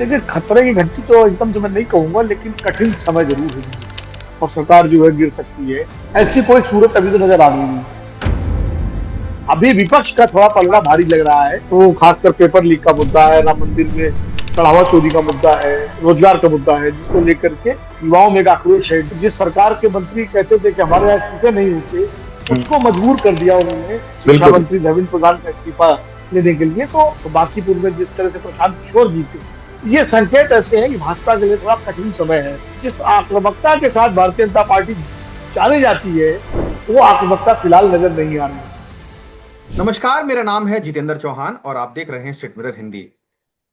देखिए, खतरे की घंटी तो एकदम से मैं नहीं कहूंगा, लेकिन कठिन समय जरूर है और सरकार जो है गिर सकती है। ऐसी कोई सूरत अभी तो नजर आ रही नहीं। अभी विपक्ष का थोड़ा पलड़ा भारी लग रहा है, तो खासकर पेपर लीक का मुद्दा है, राम मंदिर में चढ़ावा चोरी का मुद्दा है, रोजगार का मुद्दा है, जिसको लेकर के युवाओं में एक आक्रोश है। जिस सरकार के मंत्री कहते थे कि हमारे यहाँ इस्तीफे नहीं होते, हम्म, उसको मजबूर कर दिया उन्होंने शिक्षा बिल्कुल। मंत्री धर्मेंद्र प्रधान का इस्तीफा लेने के लिए। तो बांकीपुर में जिस तरह से प्रशांत किशोर जीते, ये संकेत ऐसे हैं कि भाजपा के लिए थोड़ा कठिन समय है। जिस आक्रामकता के साथ भारतीय जनता पार्टी जानी जाती है, वो आक्रामकता फिलहाल नजर नहीं आ रही है। नमस्कार, मेरा नाम है जितेंद्र चौहान और आप देख रहे हैं स्टेट मिरर हिंदी।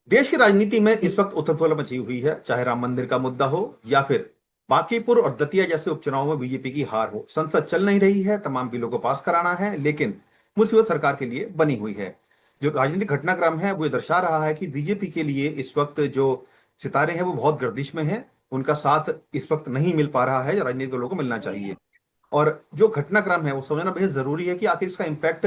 देश की राजनीति में इस वक्त उथल-पुथल मची हुई है, चाहे राम मंदिर का मुद्दा हो या फिर बांकीपुर और दतिया जैसे उपचुनाव में बीजेपी की हार हो। संसद चल नहीं रही है, तमाम बिलों को पास कराना है, लेकिन मुसीबत सरकार के लिए बनी हुई है। जो राजनीतिक घटनाक्रम है वो ये दर्शा रहा है कि बीजेपी के लिए इस वक्त जो सितारे हैं वो बहुत गर्दिश में हैं। उनका साथ इस वक्त नहीं मिल पा रहा है जो राजनीतिक दलों को मिलना चाहिए। और जो घटनाक्रम है वो समझना बेहद जरूरी है कि आखिर इसका इम्पैक्ट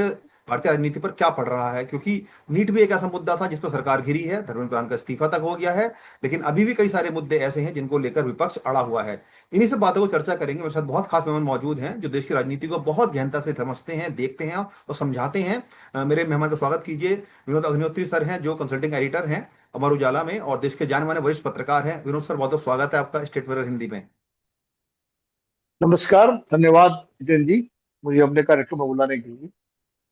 भारतीय राजनीति पर क्या पड़ रहा है, क्योंकि नीट भी एक ऐसा मुद्दा था जिस पर सरकार घिरी है, धर्मेंद्र प्रधान का इस्तीफा तक हो गया है, लेकिन अभी भी कई सारे मुद्दे ऐसे हैं जिनको लेकर विपक्ष अड़ा हुआ है। इन्हीं सब बातों को चर्चा करेंगे। मेरे साथ बहुत खास मेहमान मौजूद हैं जो देश की राजनीति को बहुत गहनता से समझते हैं, देखते हैं और समझाते हैं। मेरे मेहमान का स्वागत कीजिए। विनोद अग्निहोत्री सर हैं जो कंसल्टिंग एडिटर हैं अमर उजाला में और देश के जाने माने वरिष्ठ पत्रकार हैं। विनोद सर, बहुत बहुत स्वागत है आपका स्टेट मिरर हिंदी में। नमस्कार, धन्यवाद जितेंद्र जी, मुझे अपने कार्यक्रम में बुलाने के लिए।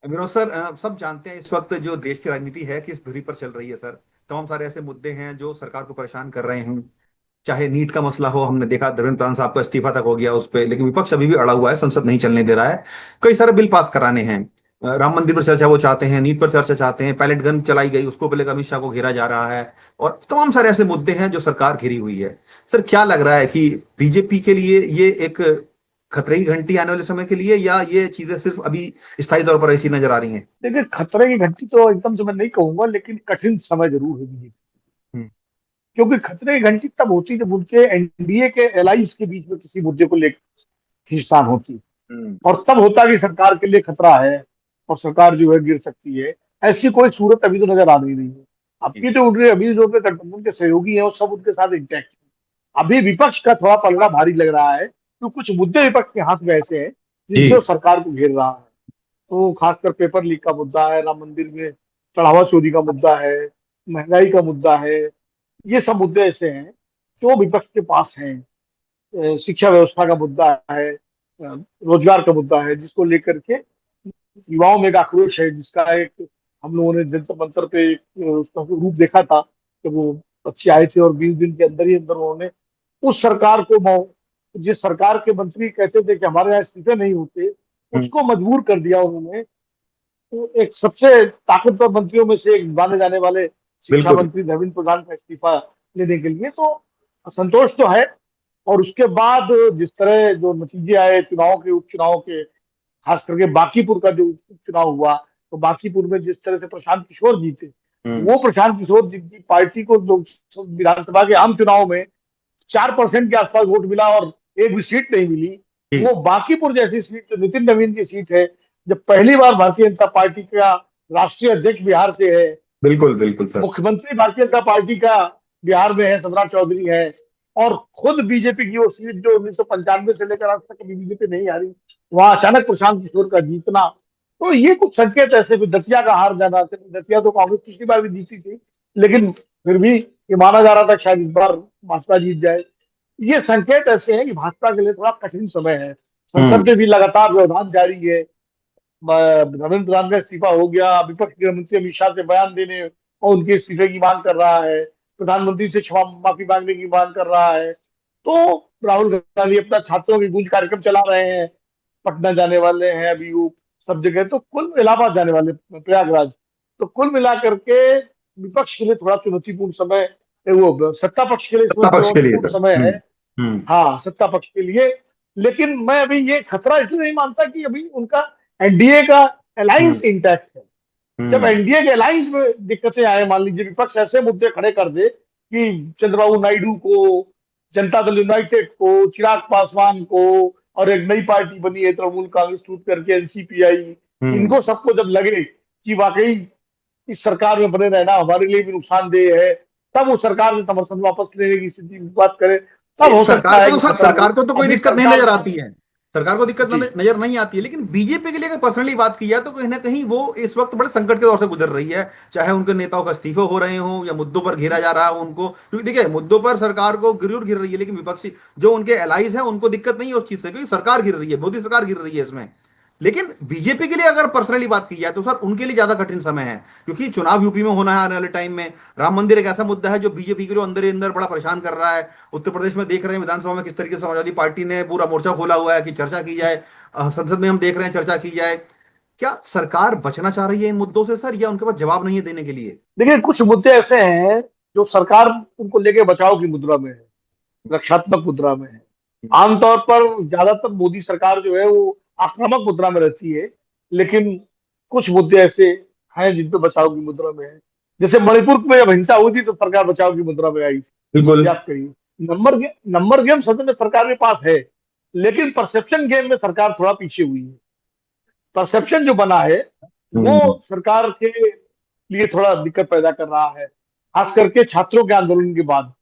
विनोद सर, सब जानते हैं इस वक्त जो देश की राजनीति है किस धुरी पर चल रही है सर। तमाम सारे ऐसे मुद्दे हैं जो सरकार को परेशान कर रहे हैं। चाहे नीट का मसला हो, हमने देखा धर्मेंद्र प्रधान साहब का इस्तीफा तक हो गया उस पर, लेकिन विपक्ष अभी भी अड़ा हुआ है, संसद नहीं चलने दे रहा है। कई सारे बिल पास कराने हैं। राम मंदिर पर चर्चा वो चाहते हैं, नीट पर चर्चा चाहते हैं, पैलेट गन चलाई गई उसको पहले अमित शाह को घेरा जा रहा है, और तमाम सारे ऐसे मुद्दे हैं जो सरकार घिरी हुई है। सर, क्या लग रहा है कि बीजेपी के लिए ये एक खतरे की घंटी आने वाले समय के लिए, या ये चीजें सिर्फ अभी स्थायी तौर पर ऐसी नजर आ रही हैं? देखिए, खतरे की घंटी तो एकदम से मैं नहीं कहूंगा, लेकिन कठिन समय जरूर है बीजेपी। हम्म। क्योंकि खतरे की घंटी तब होती है जब उनके एनडीए के एलाइंस के बीच में किसी मुद्दे को लेकर खींचतान होती है, हम्म। और तब होता है कि सरकार के लिए खतरा है और सरकार जो है गिर सकती है। ऐसी कोई सूरत अभी तो नजर आ नहीं रही है। आपकी जो उनके अभी जो उनके गठबंधन के सहयोगी हैं वो सब उनके साथ इंटैक्ट है। अभी विपक्ष का थोड़ा पलड़ा भारी लग रहा है, तो कुछ मुद्दे विपक्ष के हाथ में ऐसे हैं जिनसे वो जी। सरकार को घेर रहा है। तो खासकर पेपर लीक का मुद्दा है, राम मंदिर में चढ़ावा चोरी का मुद्दा है, महंगाई का मुद्दा है। ये सब मुद्दे ऐसे हैं जो विपक्ष के पास हैं। शिक्षा व्यवस्था का मुद्दा है, रोजगार का मुद्दा है, जिसको लेकर के युवाओं में एक आक्रोश है, जिसका एक हम लोगों ने जनता मंत्र पे एक उसका रूप देखा था कि वो बच्चे आए थे और 20 दिन के अंदर ही अंदर उन्होंने उस सरकार को जिस सरकार के मंत्री कहते थे कि हमारे यहाँ इस्तीफे नहीं होते, हम्म, उसको मजबूर कर दिया उन्होंने। तो एक सबसे ताकतवर मंत्रियों में से एक माने जाने वाले शिक्षा बिल्कुल। मंत्री धर्मेंद्र प्रधान का इस्तीफा लेने के लिए तो असंतोष तो है। और उसके बाद जिस तरह जो नतीजे आए चुनाव के, उपचुनाव के, खास करके बांकीपुर का जो उपचुनाव हुआ, तो बांकीपुर में जिस तरह से प्रशांत किशोर जीते, हम्म। वो प्रशांत किशोर जी की पार्टी को लोग विधानसभा के आम चुनाव में 4% के आसपास वोट मिला और एक भी सीट नहीं मिली। जी। वो बांकीपुर जैसी सीट जो नितिन नवीन की सीट है, जब पहली बार भारतीय जनता पार्टी का राष्ट्रीय अध्यक्ष बिहार से है, बिल्कुल बिल्कुल सर। मुख्यमंत्री भारतीय जनता पार्टी का बिहार में है, सम्राट चौधरी है, और खुद बीजेपी की वो सीट जो 1995 से लेकर आज तक कभी बीजेपी नहीं हारी, वहां अचानक प्रशांत किशोर का जीतना, तो ये कुछ संकेत ऐसे भी। दतिया का हार जाना, दतिया तो कांग्रेस पिछली बार भी जीती थी, लेकिन फिर भी ये माना जा रहा था शायद इस बार भाजपा जीत जाए। ये संकेत ऐसे हैं कि भाजपा के लिए थोड़ा कठिन समय है। संसद हम्म। में भी लगातार व्यवधान जारी है। धर्मेंद्र प्रधान का इस्तीफा हो गया, विपक्ष गृह मंत्री अमित शाह से बयान देने और उनके इस्तीफे की मांग कर रहा है, प्रधानमंत्री से क्षमा माफी मांगने की मांग कर रहा है। तो राहुल गांधी अपना छात्रों की गूंज कार्यक्रम चला रहे हैं, पटना जाने वाले हैं अभी वो सब जगह, तो कुल इलाहाबाद जाने वाले, प्रयागराज। तो कुल मिलाकर के विपक्ष के लिए थोड़ा चुनौतीपूर्ण समय, वो सत्ता पक्ष के लिए इस समय सत्ता पक्ष के लिए चुनौतीपूर्ण सर। समय है। हम्म। हाँ, सत्ता पक्ष के लिए। लेकिन मैं अभी ये खतरा इसलिए नहीं मानता कि अभी उनका एनडीए का हम्म। अलायंस इंटैक्ट है। जब हम्म। एनडीए के अलायंस में दिक्कतें आए, मान लीजिए विपक्ष ऐसे मुद्दे खड़े कर दे कि चंद्रबाबू नायडू को, जनता दल यूनाइटेड को, चिराग पासवान को, और एक नई पार्टी बनी है तृणमूल कांग्रेस टूट करके एनसीपीआई, हम्म। इनको सबको जब लगे कि वाकई इस सरकार में बने रहना हमारे लिए भी नुकसानदेह है, तब वो सरकार से समर्थन वापस लेने की स्थिति की बात करे, तब नहीं, हो सकता है कि सरकार सरकार को तो कोई अभी दिक्कत नहीं सरकार नजर आती है। सरकार को दिक्कत जी नजर नहीं आती है, लेकिन बीजेपी के लिए अगर पर्सनली बात की जाए तो कहीं ना कहीं वो इस वक्त बड़े संकट के दौर से गुजर रही है। चाहे उनके नेताओं का इस्तीफे हो रहे हो या मुद्दों पर घेरा जा रहा हो उनको, क्योंकि देखिए मुद्दों पर सरकार को जरूर घिर रही है, लेकिन विपक्षी जो उनके एलाइज हैं उनको दिक्कत नहीं है उस चीज से, क्योंकि सरकार घिर रही है, मोदी सरकार घिर रही है इसमें। लेकिन बीजेपी के लिए अगर पर्सनली बात की जाए तो सर उनके लिए ज्यादा कठिन समय है, क्योंकि चुनाव यूपी में होना है आने वाले टाइम में। राम मंदिर एक ऐसा मुद्दा है जो बीजेपी के लिए अंदर ही अंदर बड़ा परेशान कर रहा है। उत्तर प्रदेश में देख रहे हैं विधानसभा में किस तरीके से समाजवादी पार्टी ने पूरा मोर्चा खोला हुआ है कि चर्चा की जाए। संसद में हम देख रहे हैं चर्चा की जाए। क्या सरकार बचना चाह रही है इन मुद्दों से सर, या उनके पास जवाब नहीं है देने के लिए? देखिए, कुछ मुद्दे ऐसे हैं जो सरकार उनको लेके बचाव की मुद्रा में है, रक्षात्मक मुद्रा में है। आमतौर पर ज्यादातर मोदी सरकार जो है वो आक्रामक मुद्रा में रहती है, लेकिन कुछ मुद्दे ऐसे हैं जिन पे बचाव की मुद्रा में है। जैसे मणिपुर में जब हिंसा हुई थी तो सरकार बचाव की मुद्रा में आई थी, बिल्कुल। याद करिए। नंबर गेम सच में सरकार के पास है, लेकिन परसेप्शन गेम में सरकार थोड़ा पीछे हुई है। परसेप्शन जो बना है वो हम्म। सरकार के लिए थोड़ा दिक्कत पैदा कर रहा है, खास करके छात्रों के आंदोलन के बाद।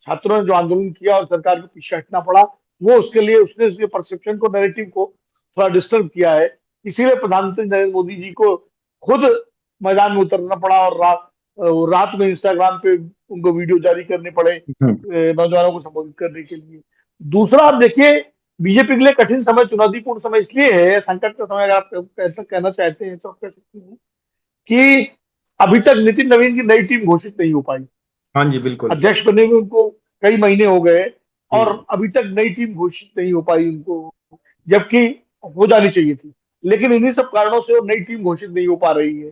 छात्रों ने जो आंदोलन किया और सरकार के पीछे हटना पड़ा, वो उसके लिए उसने उसके परसेप्शन को, नैरेटिव को थोड़ा डिस्टर्ब किया है। इसीलिए प्रधानमंत्री नरेंद्र मोदी जी को खुद मैदान में उतरना पड़ा और रात में इंस्टाग्राम पे उनको वीडियो जारी करने पड़े नौजवानों को संबोधित करने के लिए। दूसरा, आप देखिए, बीजेपी के लिए कठिन समय, चुनौतीपूर्ण समय इसलिए है, संकट का समय अगर आप कहना चाहते हैं तो आप कह सकते हैं कि अभी तक नितिन नवीन की नई टीम घोषित नहीं हो पाई। हाँ जी बिल्कुल। अध्यक्ष बने हुए उनको कई महीने हो गए और जी। अभी तक नई टीम घोषित नहीं हो पाई उनको, जबकि हो जानी चाहिए थी। लेकिन इन्हीं सब कारणों से वो नई टीम घोषित नहीं हो पा रही है।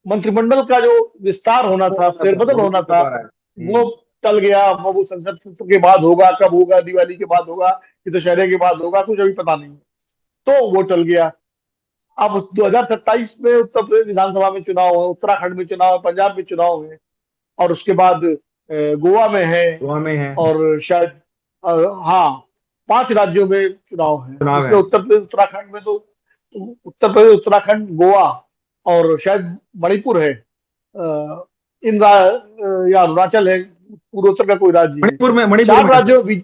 मंत्रिमंडल का जो विस्तार होना वो था, होना था, फेरबदल वो भी होना नहीं हो था, पा रहा है। वो टल गया। अब वो संसद सत्र के बाद होगा, कब होगा, दिवाली के बाद होगा कि दशहरे के बाद होगा, कुछ अभी पता नहीं। तो वो टल गया। अब 2027 में उत्तर प्रदेश विधानसभा में चुनाव है, उत्तराखंड में चुनाव है, पंजाब में चुनाव है, और उसके बाद गोवा में है, गोवा में है। और शायद अ, हाँ, 5 राज्यों में चुनाव है, चुनाव जिसमें है। उत्तर प्रदेश उत्तराखंड में तो उत्तर प्रदेश, उत्तराखंड, गोवा और शायद मणिपुर है। या अरुणाचल है, पूर्वोत्तर का कोई राज्य है। मणिपुर चार में है सर। राज्यों में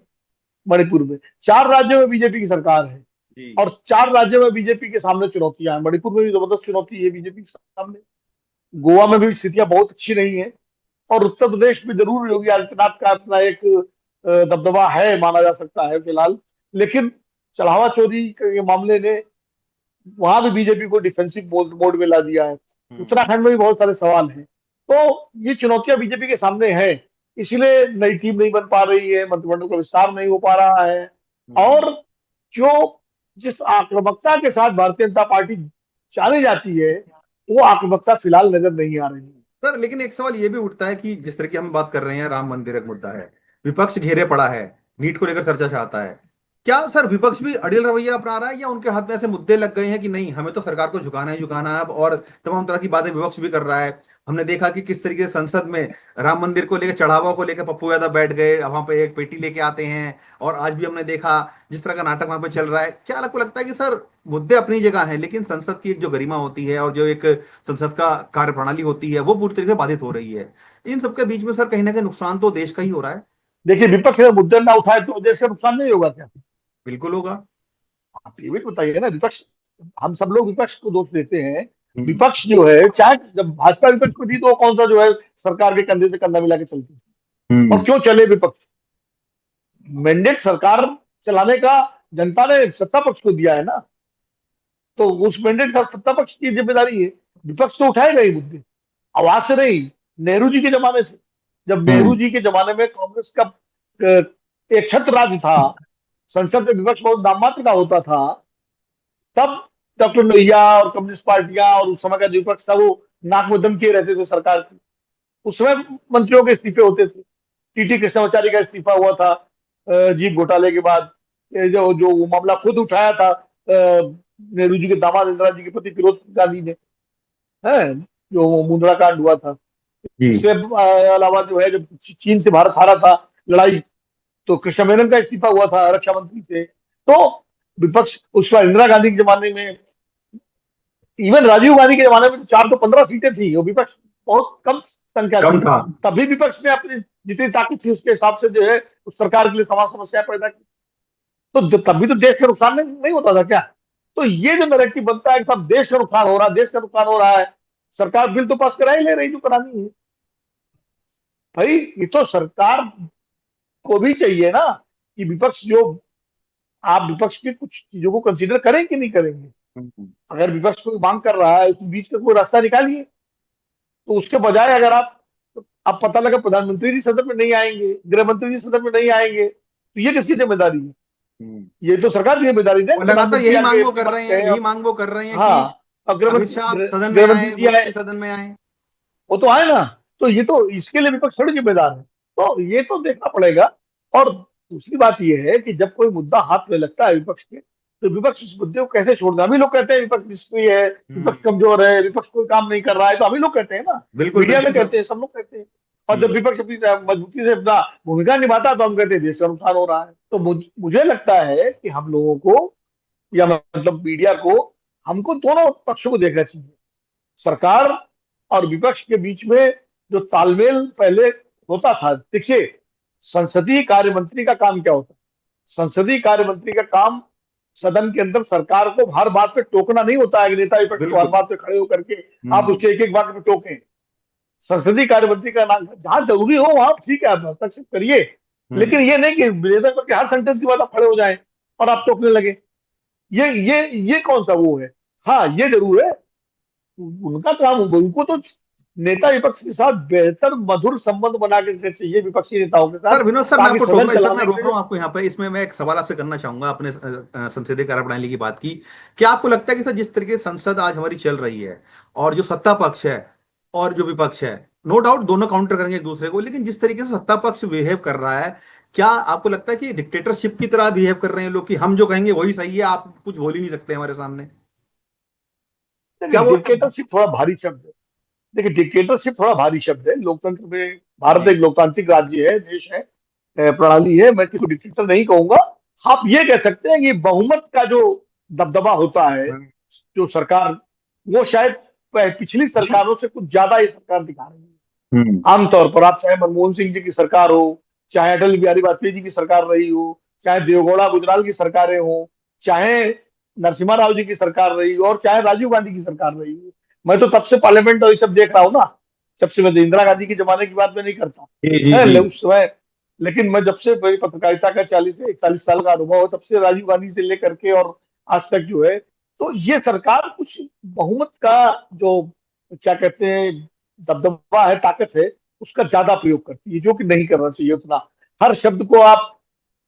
मणिपुर में 4 राज्यों में बीजेपी की सरकार है, जी। और 4 राज्यों में बीजेपी के सामने चुनौतियां हैं। मणिपुर में भी जबरदस्त चुनौती है बीजेपी के सामने, गोवा में भी स्थितियां बहुत अच्छी नहीं है, और उत्तर प्रदेश में जरूर योगी आदित्यनाथ का अपना एक दबदबा है, माना जा सकता है फिलहाल। लेकिन चढ़ावा चोरी के मामले ने वहां भी बीजेपी को डिफेंसिव मोड मोड में ला दिया है। हम्म। उत्तराखंड में भी बहुत सारे सवाल हैं। तो ये चुनौतियां बीजेपी के सामने है, इसलिए नई टीम नहीं बन पा रही है, मंत्रिमंडल का विस्तार नहीं हो पा रहा है। हम्म। और जो जिस आक्रामकता के साथ भारतीय जनता पार्टी जानी जाती है, वो आक्रामकता फिलहाल नजर नहीं आ रही है। सर लेकिन एक सवाल ये भी उठता है कि जिस तरह की हम बात कर रहे हैं, राम मंदिर एक मुद्दा है, विपक्ष घेरे पड़ा है, नीट को लेकर चर्चा चाहता है। क्या सर विपक्ष भी अड़ियल रवैया अपना रहा है, या उनके हाथ में ऐसे मुद्दे लग गए हैं कि नहीं हमें तो सरकार को झुकाना है झुकाना है अब, और तमाम तरह की बातें विपक्ष भी कर रहा है? हमने देखा कि किस तरीके से संसद में राम मंदिर को लेकर, चढ़ावा को लेकर पप्पू यादव बैठ गए, वहां पे एक पेटी लेके आते हैं, और आज भी हमने देखा जिस तरह का नाटक वहां पे चल रहा है। क्या आपको लगता है कि सर मुद्दे अपनी जगह हैं, लेकिन संसद की एक जो गरिमा होती है और जो एक संसद का कार्य प्रणाली होती है वो पूरी तरीके से बाधित हो रही है? इन सबके बीच में सर कहीं ना कहीं नुकसान तो देश का ही हो रहा है। देखिए, विपक्ष अगर मुद्दे ना उठाए तो देश का नुकसान नहीं होगा क्या? बिल्कुल होगा। आप ये भी तो बताइए ना। विपक्ष, हम सब लोग विपक्ष को दोष देते हैं। हम्म। विपक्ष जो है, चाहे जब भाजपा विपक्ष में थी तो वो कौन सा जो है सरकार के कंधे से कंधा मिला के चलती थी, और हम्म। क्यों चले विपक्ष? मैंडेट सरकार चलाने का जनता ने सत्ता पक्ष को दिया है ना, तो उस मैंडेट का सत्ता पक्ष की जिम्मेदारी है। विपक्ष तो उठाएगा ही मुद्दे, आवाज से नहीं। नेहरू जी के जमाने से, जब नेहरू हम्म। जी के जमाने में कांग्रेस का एक छत्र राज था, संसद में विपक्ष बहुत नाममात्र का होता था, तब डॉक्टर लोहिया और कम्युनिस्ट पार्टियां और उस समय का जो विपक्ष था वो नाक में दम किए रहते थे सरकार की। उस समय मंत्रियों के इस्तीफे होते थे। टीटी कृष्णाचार्य का इस्तीफा हुआ था जीप घोटाले के बाद। ये जो जो वो मामला खुद उठाया था नेहरू जी के दामाद इंदिरा जी के पति फिरोज गांधी ने, है, जो वो मुंद्रा कांड हुआ था। जी। इसके अलावा जो है, जब चीन से भारत हारा था लड़ाई, तो कृष्ण मेनन का इस्तीफा हुआ था रक्षा मंत्री से। तो विपक्ष उस बार इंदिरा गांधी के जमाने में, इवन राजीव गांधी के जमाने में 4 तो 15 सीटें थी, वो विपक्ष बहुत कम संख्या कम थी। था। तभी विपक्ष ने अपनी जितनी ताकत थी उसके हिसाब से जो है उस सरकार के लिए सवाल समस्या पैदा की। तो तभी तो देश का नुकसान नहीं होता था क्या? तो ये जो नैरेटिव बनता है कि सब देश का नुकसान हो रहा है, देश का नुकसान हो रहा है, सरकार बिल तो पास करा ही ले रही जो करानी है। भाई ये तो सरकार को भी चाहिए ना कि विपक्ष जो, आप विपक्ष की कुछ चीजों को कंसीडर करें कि नहीं करेंगे। अगर विपक्ष कोई मांग कर रहा है, उस बीच में कोई रास्ता निकालिए। तो उसके बजाय अगर आप पता लगा प्रधानमंत्री जी सदन में नहीं आएंगे, गृह मंत्री जी सदन में नहीं आएंगे, तो ये किसकी जिम्मेदारी है? ये तो सरकार की जिम्मेदारी है। और लगातार प्रधानमंत्री यही आगे मांग वो अपनी कर बात रहे हैं, कहे। यही मांग वो कर रहे हैं कि हाँ, अब गृह अमित मंत्री शाह सदन में गृह आए, मंत्री जी वो आए, भी सदन में आए। वो तो आए ना। तो ये तो इसके लिए विपक्ष थोड़ी जिम्मेदार है। तो ये तो देखना पड़ेगा। और दूसरी बात ये है कि जब कोई मुद्दा हाथ में लगता है विपक्ष के, तो विपक्ष उस मुद्दे को कैसे छोड़ दे? अभी लोग कहते हैं विपक्ष निष्क्रिय है, विपक्ष हम्म। कमजोर है, विपक्ष कोई काम नहीं कर रहा है, तो अभी लोग कहते हैं ना। बिल्कुल मीडिया बिल्कुल में सर। कहते हैं, सब लोग कहते हैं। और जब हम्म। विपक्ष अपनी मजबूती से अपना भूमिका निभाता है तो हम कहते हैं देश का नुकसान हो रहा है। तो मुझे लगता है कि हम लोगों को, या मतलब मीडिया को, हमको दोनों पक्षों को देखना चाहिए। सरकार और विपक्ष के बीच में जो तालमेल पहले होता था, देखिए, संसदीय कार्य मंत्री का काम क्या होता है? संसदीय कार्य मंत्री का काम सदन के अंदर सरकार को हर बात पे टोकना नहीं होता है कि नेता विपक्ष को हर बिल्कुल। बात पे खड़े होकर के आप हम्म। उसके एक एक वाक्य पे टोकें। संसदीय कार्य मंत्री का नाम जहां जरूरी हो वहां ठीक है, आप हस्तक्षेप करिए। हम्म। लेकिन ये नहीं कि नेता विपक्ष के हर सेंटेंस के बाद आप खड़े हो जाएं और आप टोकने लगे। ये कौन सा वो है? हाँ, ये जरूर है, उनका काम, उनको तो नेता विपक्ष के साथ बेहतर मधुर संबंध बना के रखना चाहिए, विपक्षी नेताओं के साथ, सर विनोद सर, मैं ताकि आपको टोक सदन रहा, इस वक्त मैं चलाने रोक के रहा लिए। हूँ आपको यहाँ पे। इसमें मैं एक सवाल आपसे करना चाहूंगा, अपने संसदीय कार्य प्रणाली की बात की। क्या आपको लगता है कि सर जिस तरीके से संसद आज हमारी चल रही है, और जो सत्ता पक्ष है और जो विपक्ष है, नो डाउट दोनों काउंटर करेंगे एक दूसरे को, लेकिन जिस तरीके से सत्ता पक्ष बिहेव कर रहा है, क्या आपको लगता है कि डिक्टेटरशिप की तरह बिहेव कर रहे हैं लोग, कि हम जो कहेंगे वही सही है, आप कुछ बोल ही नहीं सकते हमारे सामने? क्या देखिए, वो? डिक्टेटरशिप थोड़ा भारी शब्द है। देखिए, डिक्टेटरशिप थोड़ा भारी शब्द है लोकतंत्र में। भारत जी। एक लोकतांत्रिक राज्य है, देश है, प्रणाली है। मैं किसी को डिक्टेटर नहीं कहूंगा। आप ये कह सकते हैं कि बहुमत का जो दबदबा होता है, हम्म। जो सरकार, वो शायद पिछली सरकारों से कुछ ज्यादा ये सरकार दिखा रही है। हम्म। आमतौर पर आप चाहे मनमोहन सिंह जी की सरकार हो, चाहे अटल बिहारी वाजपेयी जी की सरकार रही हो, चाहे देवगौड़ा गुजराल की सरकारें हो, चाहे नरसिम्हा राव जी की सरकार रही हो, और चाहे राजीव गांधी की सरकार रही हो। मैं तो तब से पार्लियामेंट और ये सब देख रहा हूँ ना, जब से, मैं तो इंदिरा गांधी के जमाने की बात में नहीं करता जी जी है जी। उस समय। लेकिन मैं जब से, मेरी पत्रकारिता का 40 से 41 साल का अनुभव है, तब से राजीव गांधी से लेकर के और आज तक जो है, तो ये सरकार कुछ बहुमत का जो, क्या कहते हैं, दबदबा है, ताकत है, उसका ज्यादा प्रयोग करती है, जो कि नहीं करना चाहिए उतना। हर शब्द को आप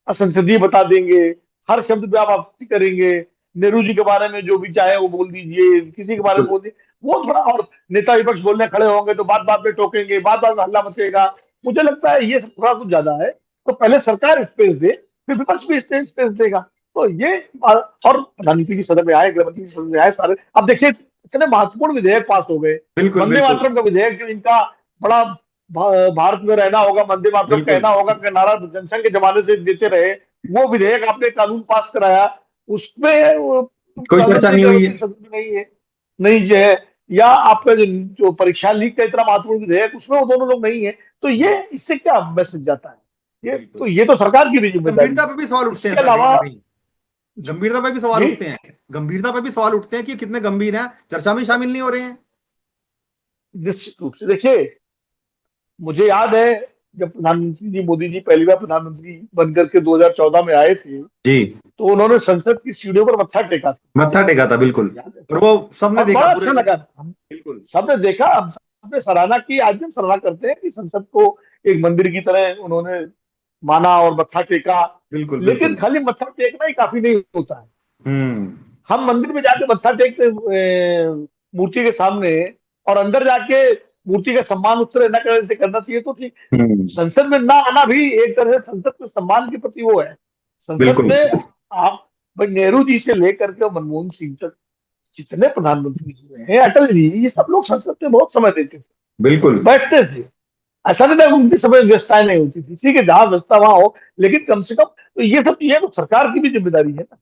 असंसदीय बता देंगे, हर शब्द पे आप आपत्ति करेंगे। नेहरू जी के बारे में जो भी चाहे वो बोल दीजिए, किसी के बारे में बिल्कुल। बोल दीजिए, वो थोड़ा, और नेता विपक्ष बोलने खड़े होंगे तो बात बात पे टोकेंगे, बात बात में हल्ला मचेगा। मुझे लगता है ये सब थोड़ा कुछ ज्यादा है। तो पहले सरकार स्पेस दे, फिर विपक्ष भी स्पेस देगा। तो ये और प्रधानमंत्री की सदन में आए, गृह मंत्री की सदन में आए, सारे अब देखिए इतने महत्वपूर्ण विधेयक पास हो गए। बिल्कुल वंदे बिल्कुल मातरम का विधेयक, जो इनका बड़ा भारत में रहना होगा, वंदे मातरम बिल्कुल। कहना होगा का नारा जनसंघ के जमाने से देते रहे, वो विधेयक आपने कानून पास कराया, उसमें कोई चर्चा प्रधानमंत्री नहीं गृह हुई मंत्री है। सदन में नहीं है, नहीं जो है। या आपका जो परीक्षा लीक का इतना महत्वपूर्ण विधेयक, उसमें वो दोनों लोग नहीं है। तो ये इससे क्या मैसेज जाता है? बिल्कुल। ये तो सरकार की भी जिम्मेदारी गंभीरता है। पे भी सवाल उठते हैं इसके सर, कहीं अलावा ना कहीं। गंभीरता पे भी सवाल जी, उठते हैं। गंभीरता पे भी सवाल उठते हैं कि कितने गंभीर हैं, चर्चा में शामिल नहीं हो रहे हैं। निश्चित रूप से देखिए, मुझे याद है जब प्रधानमंत्री जी, मोदी जी पहली बार प्रधानमंत्री बनकर के 2014 में आए थे, जी। तो उन्होंने संसद की सीढ़ियों पर मत्था टेका था। मत्था टेका था, बिल्कुल। याद है? और वो सबने और देखा बड़ा पूरे अच्छा देश लगा। में। बिल्कुल सबने देखा, अब सबने सराहना की, आज भी हम सराहना करते हैं कि संसद को एक मंदिर की तरह उन्होंने माना और मत्था टेका। बिल्कुल लेकिन बिल्कुल। खाली मत्था टेकना ही काफी नहीं होता है। हम्म। हम मंदिर में जाके मत्था टेकते मूर्ति के सामने, और अंदर जाके मूर्ति का सम्मान उस तरह न करने से करना चाहिए, तो ठीक। हम्म। संसद में ना आना भी एक तरह से संसद के सम्मान के प्रति वो है। संसद बिल्कुल में आप, भाई नेहरू जी से लेकर के मनमोहन सिंह तक जितने प्रधानमंत्री हुए हैं, अटल जी, ये सब लोग संसद में बहुत समय देते थे, बिल्कुल। बैठते थे। ऐसा नहीं था कि उनके समय व्यवस्थाएं नहीं होती थी, ठीक है, जहां व्यवस्था वहां हो, लेकिन कम से कम तो ये सब चीजें तो सरकार की भी जिम्मेदारी है ना।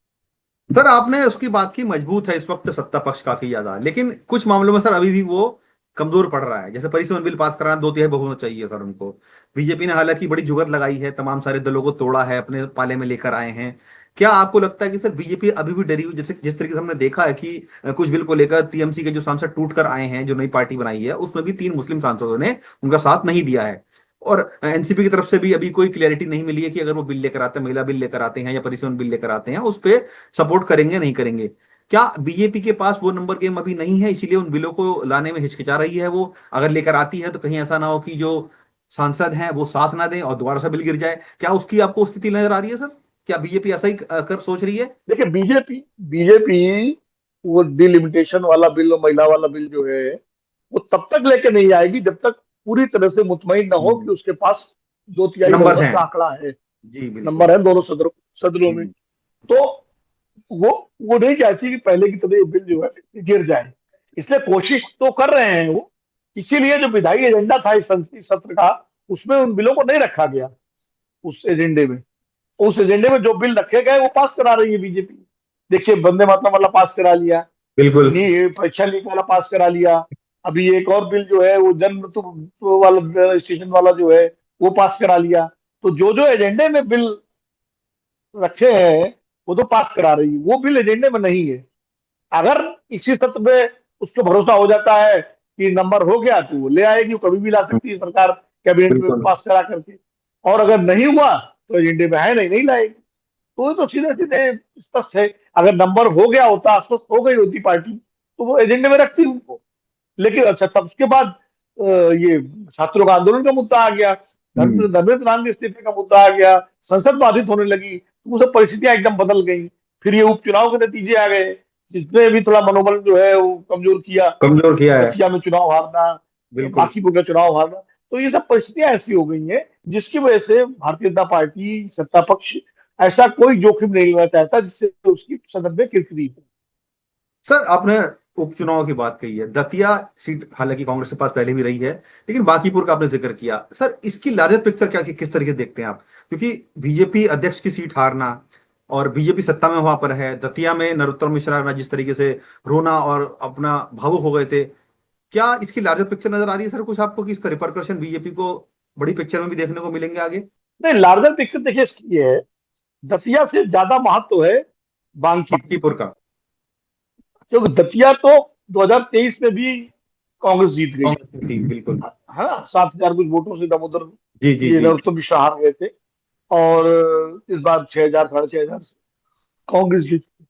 सर आपने उसकी बात की, मजबूत है इस वक्त सत्ता पक्ष काफी ज्यादा, लेकिन कुछ मामलों में सर अभी भी वो कमजोर पड़ रहा है। जैसे परिसीमन बिल पास कराना 2/3 बहुमत चाहिए सर उनको। बीजेपी ने हालांकि बड़ी जुगत लगाई है, तमाम सारे दलों को तोड़ा है, अपने पाले में लेकर आए हैं। क्या आपको लगता है कि सर बीजेपी अभी भी डरी हुई, जैसे जिस तरीके से हमने देखा है कि कुछ बिल को लेकर टीएमसी के जो सांसद टूट कर आए हैं, जो नई पार्टी बनाई है, उसमें भी 3 मुस्लिम सांसदों ने उनका साथ नहीं दिया है। और एनसीपी की तरफ से भी अभी कोई क्लैरिटी नहीं मिली है कि अगर वो बिल लेकर आते हैं, महिला बिल लेकर आते हैं या परिसीमन बिल लेकर आते हैं, उस पर सपोर्ट करेंगे नहीं करेंगे। क्या बीजेपी के पास वो नंबर गेम अभी नहीं है, इसीलिए उन बिलों को लाने में हिचकिचा रही है? वो अगर लेकर आती है तो कहीं ऐसा ना हो कि जो सांसद हैं वो साथ ना दें और दोबारा से बिल गिर जाए। क्या उसकी आपको स्थिति नजर आ रही है सर? क्या बीजेपी ऐसा ही कर सोच रही है? देखिए, बीजेपी बीजेपी वो डिलिमिटेशन वाला बिल और महिला वाला बिल जो है, वो तब तक लेके नहीं आएगी जब तक पूरी तरह से मुतमईन न हो कि हम्म, उसके पास 2/3 नंबर्स बहुमत हैं। का आंकड़ा है, जी नंबर बिल्कुल। है दोनों सदनों में। हम्म, तो वो वो नहीं चाहती कि पहले की तरह ये बिल जो है गिर जाए, इसलिए कोशिश तो कर रहे हैं वो। इसीलिए जो विधायी एजेंडा था इस संसदीय सत्र का, उसमें उन बिलों को नहीं रखा गया। उस एजेंडे में उस एजेंडे में जो बिल रखे गए वो पास करा रही है बीजेपी। देखिए, वंदे मातरम वाला पास करा लिया, बिल्कुल। परीक्षा लीक वाला पास करा लिया। अभी एक और बिल जो है वो जन्म तो वाला रजिस्ट्रेशन वाला जो है वो पास करा लिया। तो जो जो एजेंडे में बिल रखे हैं वो तो पास करा रही है, वो बिल एजेंडे में नहीं है। अगर इसी सत्र में उसको भरोसा हो जाता है कि नंबर हो गया तो वो ले आएगी, वो कभी भी ला सकती है सरकार, कैबिनेट में बिल्कुल। पास करा करके। और अगर नहीं हुआ तो एजेंडे में है, नहीं नहीं लाएगी। तो ये तो सीधे सीधे स्पष्ट है। अगर नंबर हो गया होता, आश्वस्त हो गई होती पार्टी, तो वो एजेंडे में रखती उनको। लेकिन अच्छा, तब उसके बाद ये छात्रों का आंदोलन का मुद्दा आ गया, हम्म, धर्मेंद्र प्रधान के इस्तीफे का मुद्दा आ गया, संसद बाधित होने लगी, तो वो सब परिस्थितियां एकदम बदल गई। फिर ये उपचुनाव के नतीजे आ गए, जिसने भी थोड़ा मनोबल जो है वो कमजोर किया। कमजोर किया है। दतिया में चुनाव हारना, बिल्कुल। बांकीपुर का चुनाव हारना, तो ये सब परिस्थितियां ऐसी हो गई हैं जिसकी वजह से भारतीय जनता पार्टी सत्ता पक्ष ऐसा कोई जोखिम नहीं लेना चाहता जिससे उसकी सदन में किरकिरी हो। सर आपने उपचुनाव की बात कही है, दतिया सीट हालांकि कांग्रेस के पास पहले भी रही है, लेकिन बांकीपुर का आपने जिक्र किया। सर इसकी लार्जर पिक्चर क्या, किस तरीके से देखते हैं आप? क्योंकि बीजेपी अध्यक्ष की सीट हारना और बीजेपी सत्ता में वहां पर है, दतिया में नरोत्तम मिश्रा ने जिस तरीके से रोना और अपना भावुक हो गए थे, क्या इसकी लार्जर पिक्चर नजर आ रही है सर कुछ आपको, कि इसका रिपरकशन बीजेपी को बड़ी पिक्चर में भी देखने को मिलेंगे आगे? नहीं, लार्जर पिक्चर देखिए इसकी ये है, दतिया से ज्यादा महत्व है बांकीपुर बांकीपुर का। का। क्योंकि दतिया तो 2023 में भी कांग्रेस जीत गई थी, कांग्रेस की टीम बिल्कुल। है ना, 7,000 कुछ वोटों से दामोदर जी जी ये जी। नरोत्तम मिश्रा हार गए थे। और इस बार 6,000 6,500 से कांग्रेस जीत गई।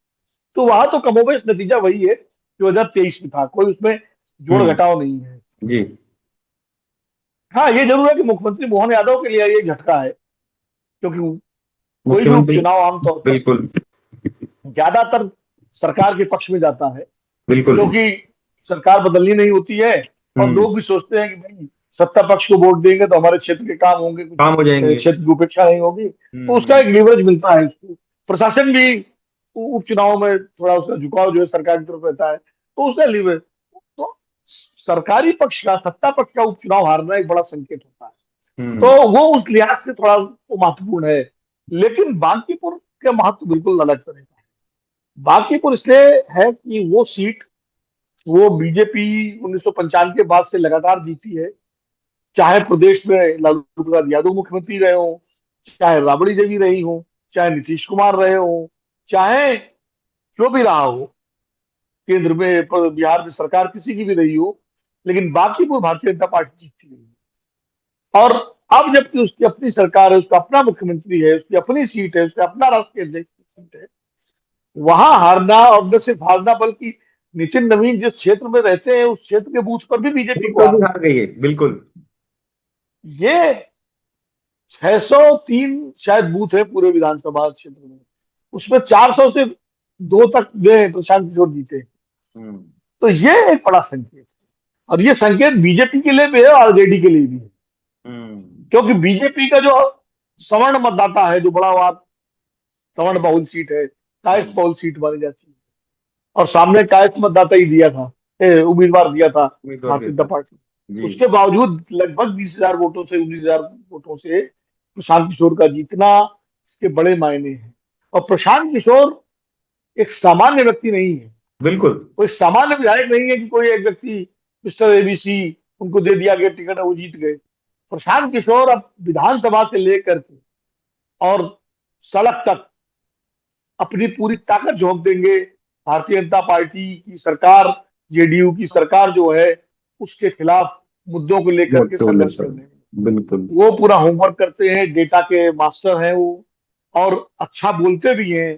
तो वहां तो कमोबेश नतीजा वही है जो 2023 में था, कोई उसमें जोड़ हम्म। घटाव नहीं है। जी। हाँ, ये जरूर है कि मुख्यमंत्री मोहन यादव के लिए ये झटका है, क्योंकि कोई भी मुख्यमंत्री। उपचुनाव आमतौर पर बिल्कुल। ज्यादातर सरकार के पक्ष में जाता है, बिल्कुल। क्योंकि सरकार बदलनी नहीं होती है। और हम्म। लोग भी सोचते हैं कि भाई सत्ता पक्ष को वोट देंगे तो हमारे क्षेत्र के काम होंगे, कुछ काम हो जाएंगे। क्षेत्र की उपेक्षा नहीं होगी, तो उसका हम्म। एक लीवरेज मिलता है उसको। प्रशासन भी उपचुनाव में थोड़ा उसका झुकाव जो है सरकार की तरफ रहता है, तो उसका लीवरेज। तो सरकारी पक्ष का, सत्ता पक्ष का उपचुनाव हारना एक बड़ा संकेत होता है। हम्म। तो वो उस लिहाज से थोड़ा वो महत्वपूर्ण है। लेकिन बांकीपुर का महत्व बिल्कुल अलग तरह का है। बांकीपुर इसलिए है कि वो सीट, वो बीजेपी 1995 के बाद से लगातार जीती है। चाहे प्रदेश में लालू प्रसाद यादव मुख्यमंत्री रहे हो, चाहे राबड़ी देवी रही हो, चाहे नीतीश कुमार रहे हो, चाहे जो भी रहा हो, केंद्र में बिहार में सरकार किसी की भी रही हो, लेकिन बांकीपुर भारतीय जनता पार्टी जीतती रही है। और अब जबकि उसकी अपनी सरकार है, उसका अपना मुख्यमंत्री है, उसकी अपनी सीट है, उसका अपना राष्ट्रीय अध्यक्ष की सीट है, वहां हारना, और न सिर्फ हारना बल्कि नितिन नवीन जिस क्षेत्र में रहते हैं उस क्षेत्र के बूथ पर भी बीजेपी को बिल्कुल भी हारना। हार गई है बिल्कुल। ये 603 शायद बूथ है पूरे विधानसभा क्षेत्र में, उसमें 400 से 2 तक वे प्रशांत किशोर जीते। हम्म। तो ये एक बड़ा संकेत है, और ये संकेत बीजेपी के लिए भी है और आरजेडी के लिए भी है। हम्म। क्योंकि बीजेपी का जो सवर्ण मतदाता है, जो बड़ा वहां सवर्ण बहुल सीट है, कायस्थ हम्म। बहुल सीट मानी जाती है, और सामने कायस्थ मतदाता ही दिया था, उम्मीदवार दिया था उम्मीदवार के भारतीय जनता साथ। पार्टी। जी। उसके बावजूद लगभग 20,000 वोटों से, 19,000 वोटों से प्रशांत किशोर का जीतना इसके बड़े मायने हैं। और प्रशांत किशोर एक सामान्य व्यक्ति नहीं है, बिल्कुल। कोई सामान्य विधायक नहीं है कि कोई एक व्यक्ति मिस्टर एबीसी, उनको दे दिया गया टिकट, वो जीत गए। प्रशांत किशोर अब विधानसभा से लेकर के और सड़क तक अपनी पूरी ताकत झोंक देंगे। भारतीय जनता पार्टी की सरकार, जेडीयू की सरकार जो है, उसके खिलाफ मुद्दों को लेकर के मोटो संघर्ष लेकर। करने में बिल्कुल। वो पूरा होमवर्क करते हैं, डेटा के मास्टर हैं वो, और अच्छा बोलते भी हैं।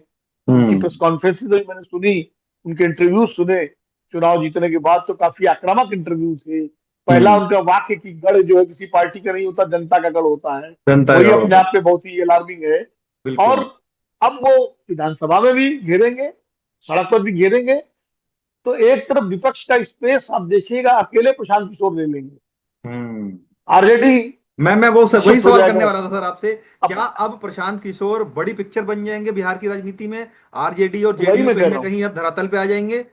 उनकी हम्म। प्रेस कॉन्फ्रेंस भी मैंने सुनी, उनके इंटरव्यू सुने चुनाव जीतने के बाद, तो काफी आक्रामक इंटरव्यू थे। पहला हम्म। उनका वाक्य कि गढ़ जो है किसी पार्टी का नहीं होता, जनता का गढ़ होता है, जनता वही का अपने होता है। आप में बहुत ही अलार्मिंग है। और बिल्कुल। अब वो विधानसभा में भी घेरेंगे, सड़क पर भी घेरेंगे। तो एक तरफ विपक्ष का स्पेस आप देखिएगा, अकेले प्रशांत किशोर ले लेंगे। हम्म। आरजेडी मैं वो वही शिफ्ट हो सवाल जाएगा। करने वाला था सर आपसे। क्या अब अब प्रशांत किशोर बड़ी पिक्चर बन जाएंगे बिहार की राजनीति में? आरजेडी और वही जेडीयू मैं कहीं कह ना रहा हूँ, कहीं अब धरातल पे आ जाएंगे?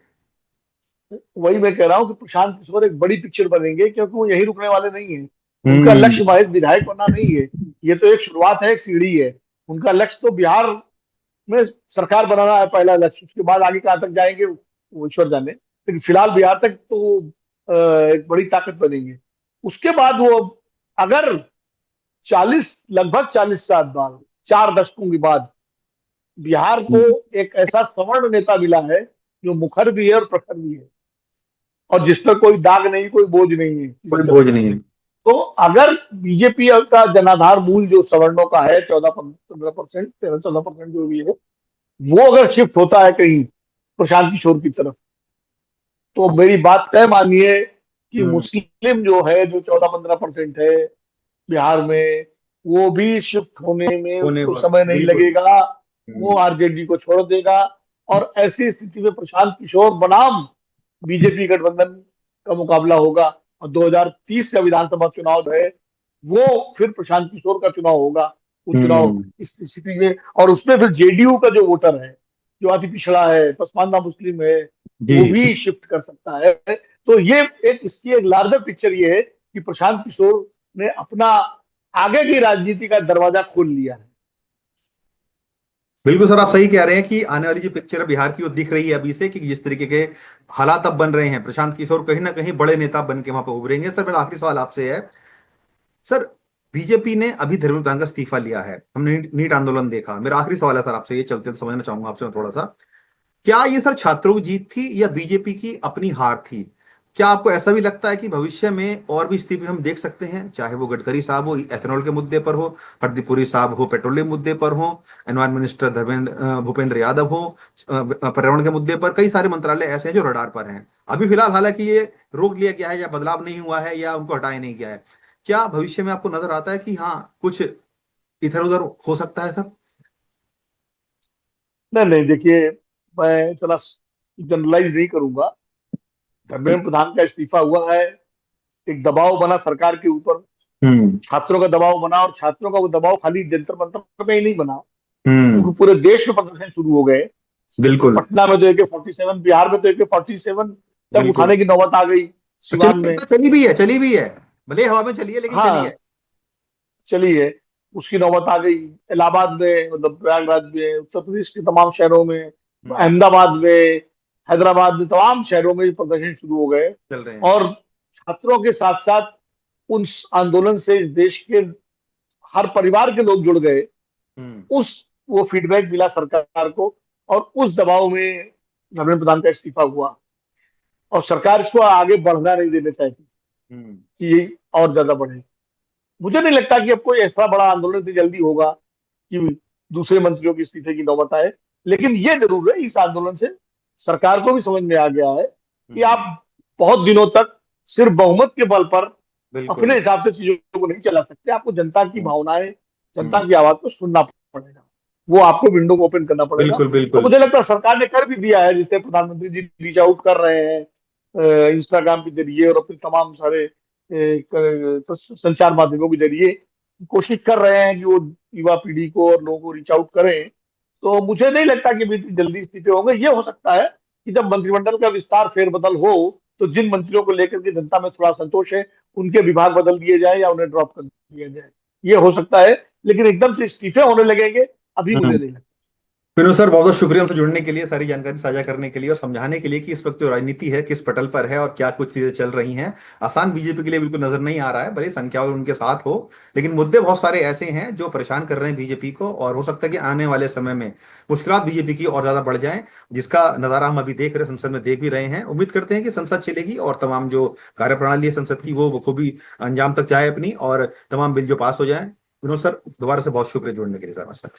वही मैं कह रहा हूँ कि प्रशांत किशोर एक बड़ी पिक्चर बनेंगे, क्योंकि वो यही रुकने वाले नहीं है। उनका हम्म। लक्ष्य महज विधायक बनना नहीं है। ये तो एक शुरुआत है, एक सीढ़ी है। उनका लक्ष्य तो बिहार में सरकार बनाना है, पहला लक्ष्य। उसके बाद आगे कहाँ तक जाएंगे वो ईश्वर जाने, लेकिन फिलहाल बिहार तक तो वो एक बड़ी ताकत बनेंगे। उसके बाद वो, अगर 40 लगभग 40 साल बाद, 4 दशकों के बाद बिहार को एक ऐसा सवर्ण नेता मिला है जो मुखर भी है और प्रखर भी है, और जिस पर कोई दाग नहीं, कोई बोझ नहीं है किसी कोई तरह बोझ का। नहीं है। तो अगर बीजेपी का जनाधार मूल जो सवर्णों का है, 14-15%, 13-14% जो भी है, वो अगर शिफ्ट होता है कहीं प्रशांत किशोर की तरफ, तो मेरी बात तय मानिए कि हम्म। मुस्लिम जो है, जो 14-15% है बिहार में, वो भी शिफ्ट होने में होने उसको वाला, समय नहीं बिल्कुल। लगेगा। वो हम्म। आरजेडी को छोड़ देगा, और ऐसी स्थिति में प्रशांत किशोर बनाम बीजेपी गठबंधन का मुकाबला होगा। और 2030 का विधानसभा चुनाव है, वो फिर प्रशांत किशोर का चुनाव होगा। वो चुनाव हम्म। इस स्थिति में, और उसमें फिर जेडीयू का जो वोटर है, जो अति पिछड़ा है, पसमानदा मुस्लिम है, वो जी। भी शिफ्ट कर सकता है। तो ये एक, इसकी एक लार्जर पिक्चर ये है कि प्रशांत किशोर ने अपना आगे की राजनीति का दरवाजा खोल लिया है। बिल्कुल सर, आप सही कह रहे हैं कि आने वाली जो पिक्चर है बिहार की वो दिख रही है अभी से, कि जिस तरीके के हालात अब बन रहे हैं, प्रशांत किशोर कहीं ना कहीं बड़े नेता बन के वहां पर उभरेंगे। सर मेरा आखिरी सवाल आपसे है सर, बीजेपी ने अभी धर्मेंद्र प्रधान का इस्तीफा लिया है, हमने नीट आंदोलन देखा। मेरा आखिरी सवाल है सर आपसे, ये चलते चलते समझना चाहूंगा आपसे मैं थोड़ा सा, क्या ये सर छात्रों की जीत थी या बीजेपी की अपनी हार थी? क्या आपको ऐसा भी लगता है कि भविष्य में और भी इस्तीफे हम देख सकते हैं, चाहे वो गडकरी साहब हो एथेनॉल के मुद्दे पर हो, हरदीप पुरी साहब हो पेट्रोलियम मुद्दे पर हो, एनवायरमेंट मिनिस्टर भूपेंद्र यादव हो पर्यावरण के मुद्दे पर? कई सारे मंत्रालय ऐसे हैं जो रडार पर हैं अभी फिलहाल, हालांकि ये रोक लिया गया है या बदलाव नहीं हुआ है या उनको हटाया नहीं गया है। क्या भविष्य में आपको नजर आता है कि हाँ कुछ इधर उधर हो सकता है सर? नहीं नहीं, देखिए, मैं इतना जनरलाइज नहीं करूंगा। धर्मेंद्र प्रधान का इस्तीफा हुआ है, एक दबाव बना सरकार के ऊपर, हम्म। छात्रों का दबाव बना, और छात्रों का वो दबाव खाली जंतर मंतर में ही नहीं बना, हम्म। क्योंकि पूरे देश में प्रदर्शन शुरू हो गए। बिल्कुल। पटना में तो AK-47, बिहार में तो AK-47 तक बिल्कुल। उठाने की नौबत आ गई, सिवान चली में। चली भी है, चली भी है, भले हवा में चली है लेकिन चली है। हाँ, चली है, उसकी नौबत आ गई। इलाहाबाद में, मतलब प्रयागराज में, उत्तर प्रदेश के तमाम शहरों में, हम्म। अहमदाबाद में, हैदराबाद में, तमाम शहरों में प्रदर्शन शुरू हो गए। चल रहे हैं। और छात्रों के साथ साथ उस आंदोलन से इस देश के हर परिवार के लोग जुड़ गए। हम्म। उस वो फीडबैक मिला सरकार को, और उस दबाव में धर्मेंद्र प्रधान का इस्तीफा हुआ। और सरकार इसको आगे बढ़ना नहीं देना चाहती हम्म। कि ये और ज्यादा बढ़े। मुझे नहीं लगता कि अब कोई ऐसा बड़ा आंदोलन इतनी जल्दी होगा कि दूसरे मंत्रियों की इस्तीफे की नौबत आए। लेकिन ये जरूर है, इस आंदोलन से सरकार को भी समझ में आ गया है कि आप हम्म। बहुत दिनों तक सिर्फ बहुमत के बल पर अपने बिल्कुल। हिसाब से चीजों को नहीं चला सकते। आपको जनता की हम्म। भावनाएं, जनता हम्म। की आवाज को सुनना पड़ेगा, वो आपको विंडो को ओपन करना पड़ेगा। बिल्कुल। तो बिल्कुल। मुझे लगता है सरकार ने कर भी दिया है, जिससे प्रधानमंत्री जी रीच आउट कर रहे हैं इंस्टाग्राम के जरिए और अपने तमाम सारे संचार माध्यमों के जरिए कोशिश कर रहे हैं कि वो युवा पीढ़ी को और लोगों को रीच आउट करें। तो मुझे नहीं लगता कि भी जल्दी इस्तीफे होंगे। ये हो सकता है कि जब मंत्रिमंडल का विस्तार फेरबदल हो, तो जिन मंत्रियों को लेकर के जनता में थोड़ा संतोष है, उनके विभाग बदल दिए जाए या उन्हें ड्रॉप कर दिया जाए, ये हो सकता है। लेकिन एकदम से इस्तीफे होने लगेंगे, अभी मुझे हम्म। नहीं लगता। विनोद सर, बहुत बहुत शुक्रिया हमसे जुड़ने के लिए, सारी जानकारी साझा करने के लिए और समझाने के लिए कि इस वक्त जो राजनीति है किस पटल पर है और क्या कुछ चीजें चल रही हैं। आसान बीजेपी के लिए बिल्कुल नजर नहीं आ रहा है, भले संख्या और उनके साथ हो, लेकिन मुद्दे बहुत सारे ऐसे हैं जो परेशान कर रहे हैं बीजेपी को, और हो सकता है कि आने वाले समय में मुश्किलात बीजेपी की और ज्यादा बढ़ जाएं, जिसका नजारा हम अभी देख रहे हैं, संसद में देख भी रहे हैं। उम्मीद करते हैं कि संसद चलेगी और तमाम जो कार्यप्रणाली है संसद की वो बखूबी अंजाम तक जाए अपनी, और तमाम बिल जो पास हो जाए। विनोद सर, दोबारा से बहुत शुक्रिया जुड़ने के लिए सर।